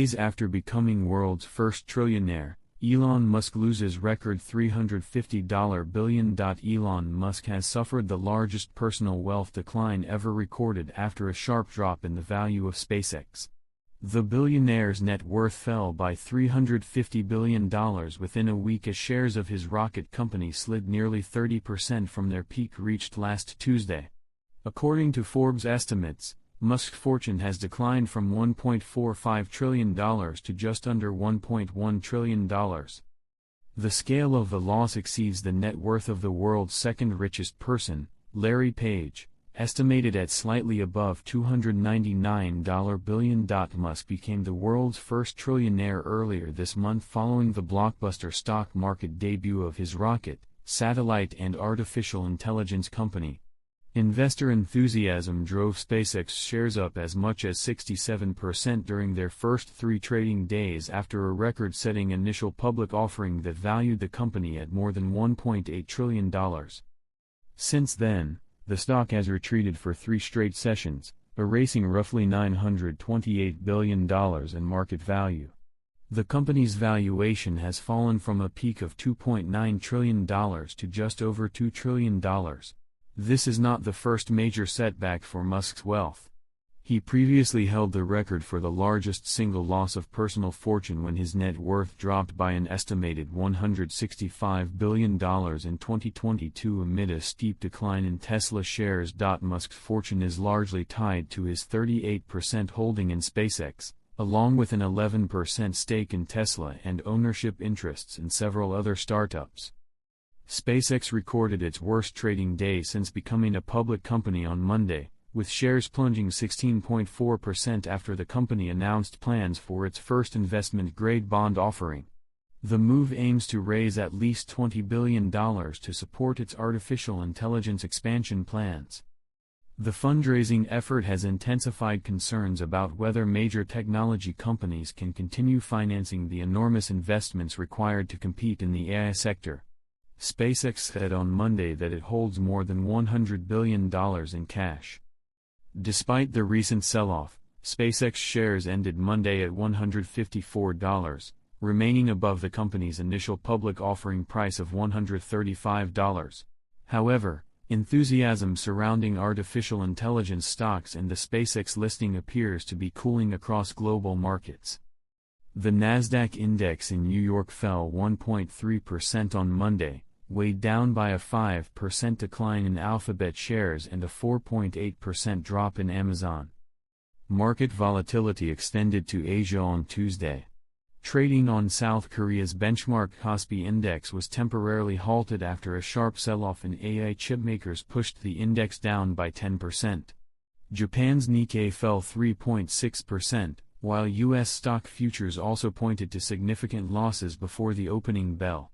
Days after becoming world's first trillionaire, Elon Musk loses record $350 billion. Elon Musk has suffered the largest personal wealth decline ever recorded after a sharp drop in the value of SpaceX. The billionaire's net worth fell by $350 billion within a week as shares of his rocket company slid nearly 30% from their peak reached last Tuesday. According to Forbes estimates, Musk's fortune has declined from $1.45 trillion to just under $1.1 trillion. The scale of the loss exceeds the net worth of the world's second richest person, Larry Page, estimated at slightly above $299 billion. Musk became the world's first trillionaire earlier this month following the blockbuster stock market debut of his rocket, satellite and artificial intelligence company. Investor enthusiasm drove SpaceX shares up as much as 67% during their first 3 trading days after a record-setting initial public offering that valued the company at more than $1.8 trillion. Since then, the stock has retreated for 3 straight sessions, erasing roughly $928 billion in market value. The company's valuation has fallen from a peak of $2.9 trillion to just over $2 trillion. This is not the first major setback for Musk's wealth. He previously held the record for the largest single loss of personal fortune when his net worth dropped by an estimated $165 billion in 2022 amid a steep decline in Tesla shares. Musk's fortune is largely tied to his 38% holding in SpaceX, along with an 11% stake in Tesla and ownership interests in several other startups. SpaceX recorded its worst trading day since becoming a public company on Monday, with shares plunging 16.4% after the company announced plans for its first investment-grade bond offering. The move aims to raise at least $20 billion to support its artificial intelligence expansion plans. The fundraising effort has intensified concerns about whether major technology companies can continue financing the enormous investments required to compete in the AI sector. SpaceX said on Monday that it holds more than $100 billion in cash. Despite the recent sell-off, SpaceX shares ended Monday at $154, remaining above the company's initial public offering price of $135. However, enthusiasm surrounding artificial intelligence stocks and the SpaceX listing appears to be cooling across global markets. The Nasdaq index in New York fell 1.3% on Monday, weighed down by a 5% decline in Alphabet shares and a 4.8% drop in Amazon. Market volatility extended to Asia on Tuesday. Trading on South Korea's benchmark Kospi index was temporarily halted after a sharp sell-off in AI chipmakers pushed the index down by 10%. Japan's Nikkei fell 3.6%, while U.S. stock futures also pointed to significant losses before the opening bell.